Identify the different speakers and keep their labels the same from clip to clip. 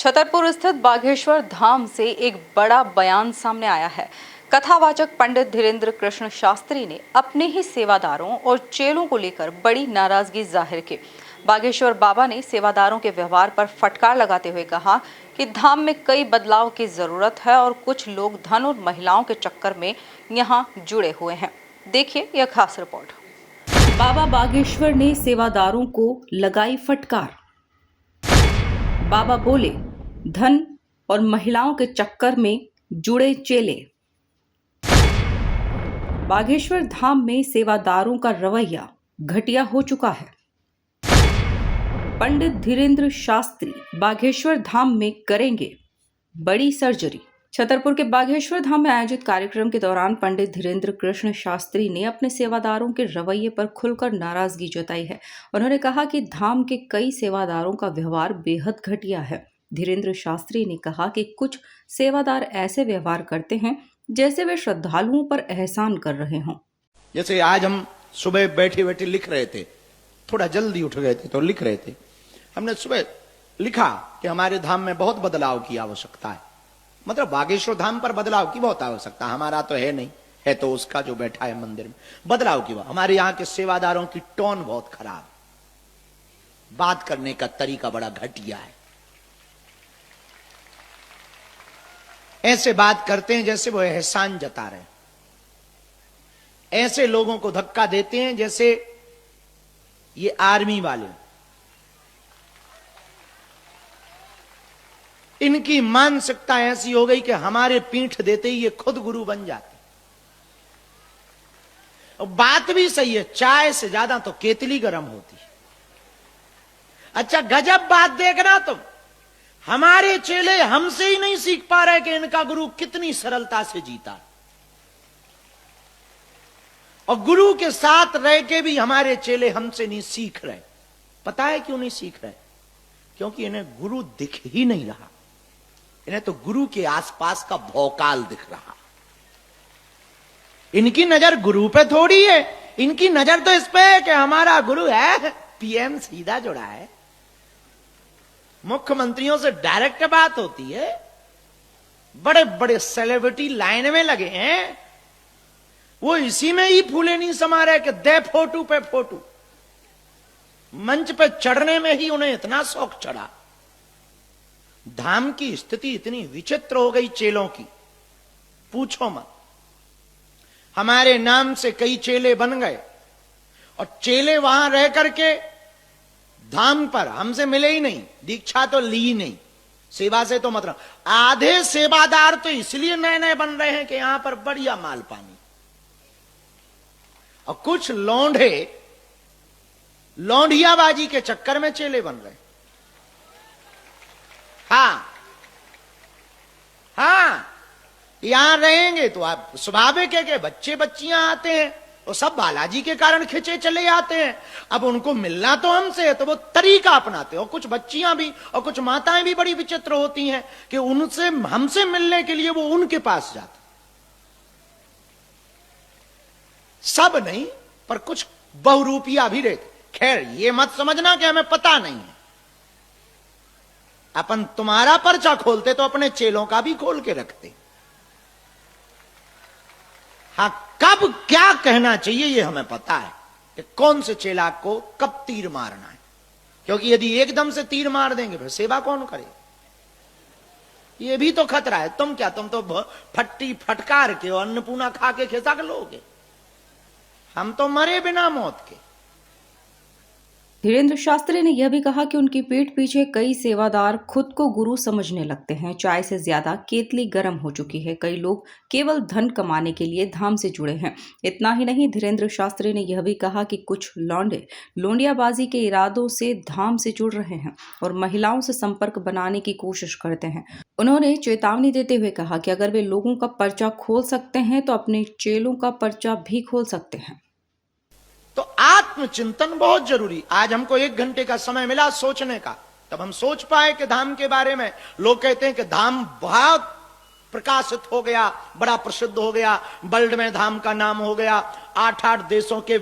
Speaker 1: छतरपुर स्थित बाघेश्वर धाम से एक बड़ा बयान सामने आया है। कथावाचक पंडित धीरेन्द्र कृष्ण शास्त्री ने अपने ही सेवादारों और चेलों को लेकर बड़ी नाराजगी जाहिर की। बाघेश्वर बाबा ने सेवादारों के व्यवहार पर फटकार लगाते हुए कहा कि धाम में कई बदलाव की जरूरत है और कुछ लोग धन और महिलाओं के चक्कर में यहाँ जुड़े हुए हैं। देखिए यह खास रिपोर्ट। बाबा बागेश्वर ने सेवादारों को लगाई फटकार। बाबा बोले, धन और महिलाओं के चक्कर में जुड़े चेले। बागेश्वर धाम में सेवादारों का रवैया घटिया हो चुका है। पंडित धीरेन्द्र शास्त्री बागेश्वर धाम में करेंगे बड़ी सर्जरी। छतरपुर के बागेश्वर धाम में आयोजित कार्यक्रम के दौरान पंडित धीरेन्द्र कृष्ण शास्त्री ने अपने सेवादारों के रवैये पर खुलकर नाराजगी जताई है। उन्होंने कहा कि धाम के कई सेवादारों का व्यवहार बेहद घटिया है। धीरेन्द्र शास्त्री ने कहा कि कुछ सेवादार ऐसे व्यवहार करते हैं जैसे वे श्रद्धालुओं पर एहसान कर रहे हों।
Speaker 2: जैसे आज हम सुबह बैठे बैठे लिख रहे थे, थोड़ा जल्दी उठ गए थे तो लिख रहे थे। हमने सुबह लिखा कि हमारे धाम में बहुत बदलाव की आवश्यकता है। मतलब बागेश्वर धाम पर बदलाव की बहुत आवश्यकता, हमारा तो है नहीं, है तो उसका जो बैठा है मंदिर में। बदलाव की हमारे यहां के सेवादारों की टोन बहुत खराब, बात करने का तरीका बड़ा घटिया है। ऐसे बात करते हैं जैसे वो एहसान जता रहे, ऐसे लोगों को धक्का देते हैं जैसे ये आर्मी वाले। इनकी मानसिकता ऐसी हो गई कि हमारे पीठ देते ही ये खुद गुरु बन जाते। और बात भी सही है, चाय से ज्यादा तो केतली गर्म होती है। अच्छा गजब बात देखना तुम, हमारे चेले हमसे ही नहीं सीख पा रहे कि इनका गुरु कितनी सरलता से जीता। और गुरु के साथ रह के भी हमारे चेले हमसे नहीं सीख रहे। पता है क्यों नहीं सीख रहे? क्योंकि इन्हें गुरु दिख ही नहीं रहा, इन्हें तो गुरु के आसपास का भौकाल दिख रहा। इनकी नजर गुरु पे थोड़ी है, इनकी नजर तो इस पे है कि हमारा गुरु है, पीएम सीधा जुड़ा है, मुख्यमंत्रियों से डायरेक्ट बात होती है, बड़े बड़े सेलिब्रिटी लाइन में लगे हैं, वो इसी में ही फूले नहीं समा रहे कि दे फोटो पे फोटो। मंच पे चढ़ने में ही उन्हें इतना शौक चढ़ा। धाम की स्थिति इतनी विचित्र हो गई चेलों की, पूछो मत। हमारे नाम से कई चेले बन गए और चेले वहां रह करके धाम पर हमसे मिले ही नहीं, दीक्षा तो ली ही नहीं, सेवा से तो मतलब। आधे सेवादार तो इसलिए नए नए बन रहे हैं कि यहां पर बढ़िया माल पानी, और कुछ लौंडे लौंडियाबाजी के चक्कर में चेले बन रहे। हाँ, यहां रहेंगे तो आप स्वाभाविक है कि बच्चे बच्चियां आते हैं, वो सब बालाजी के कारण खिंचे चले आते हैं। अब उनको मिलना तो हमसे है तो वो तरीका अपनाते हैं। और कुछ बच्चियां भी और कुछ माताएं भी बड़ी विचित्र होती हैं कि उनसे हमसे मिलने के लिए वो उनके पास जाते। सब नहीं पर कुछ बहुरूपिया भी रहते। खैर ये मत समझना कि हमें पता नहीं है, अपन तुम्हारा पर्चा खोलते तो अपने चेलों का भी खोल के रखते। हाँ, कब क्या कहना चाहिए ये हमें पता है कि कौन से चेला को कब तीर मारना है। क्योंकि यदि एकदम से तीर मार देंगे फिर सेवा कौन करे, ये भी तो खतरा है। तुम क्या, तुम तो फट्टी फटकार के और अन्नपूर्णा खा के खिसक लोगे, हम तो मरे बिना मौत के।
Speaker 1: धीरेन्द्र शास्त्री ने यह भी कहा कि उनकी पीठ पीछे कई सेवादार खुद को गुरु समझने लगते हैं। चाय से ज्यादा केतली गर्म हो चुकी है। कई लोग केवल धन कमाने के लिए धाम से जुड़े हैं। इतना ही नहीं, धीरेन्द्र शास्त्री ने यह भी कहा कि कुछ लौंडे लोंडियाबाजी के इरादों से धाम से जुड़ रहे हैं और महिलाओं से संपर्क बनाने की कोशिश करते हैं। उन्होंने चेतावनी देते हुए कहा कि अगर वे लोगों का पर्चा खोल सकते हैं तो अपने चेलों का पर्चा भी खोल सकते हैं।
Speaker 2: तो आत्मचिंतन बहुत जरूरी। आज हमको 1 घंटे का समय मिला सोचने का, तब हम सोच पाए कि धाम के बारे में। लोग कहते हैं कि धाम बहुत प्रकाशित हो गया, बड़ा प्रसिद्ध हो गया, वर्ल्ड में धाम का नाम हो गया। 8-8 देशों के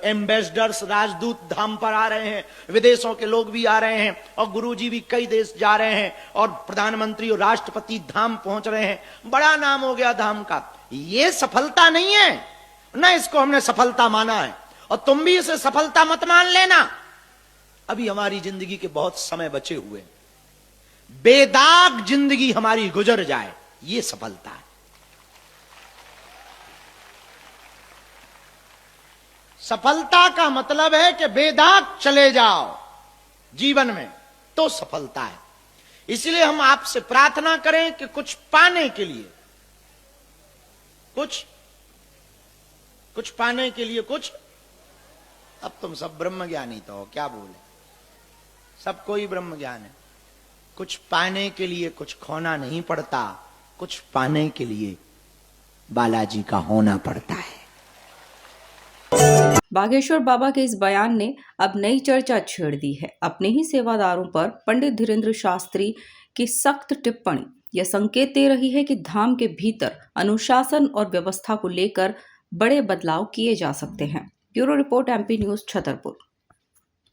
Speaker 2: एम्बेसडर्स, राजदूत धाम पर आ रहे हैं, विदेशों के लोग भी आ रहे हैं, और गुरुजी भी कई देश जा रहे हैं, और प्रधानमंत्री और राष्ट्रपति धाम पहुंच रहे हैं। बड़ा नाम हो गया धाम का। ये सफलता नहीं है ना, इसको हमने सफलता माना है, और तुम भी इसे सफलता मत मान लेना। अभी हमारी जिंदगी के बहुत समय बचे हुए, बेदाग जिंदगी हमारी गुजर जाए, ये सफलता है। सफलता का मतलब है कि बेदाग चले जाओ जीवन में, तो सफलता है। इसलिए हम आपसे प्रार्थना करें कि कुछ पाने के लिए, कुछ पाने के लिए कुछ। अब तुम सब ब्रह्म ज्ञानी तो हो, क्या बोले, सब कोई ब्रह्म ज्ञान है। कुछ पाने के लिए कुछ खोना नहीं पड़ता, कुछ पाने के लिए बालाजी का होना पड़ता है।
Speaker 1: बागेश्वर बाबा के इस बयान ने अब नई चर्चा छेड़ दी है। अपने ही सेवादारों पर पंडित धीरेन्द्र शास्त्री की सख्त टिप्पणी यह संकेत दे रही है कि धाम के भीतर अनुशासन और व्यवस्था को लेकर बड़े बदलाव किए जा सकते हैं। Bureau report, MP news, Chhatarpur.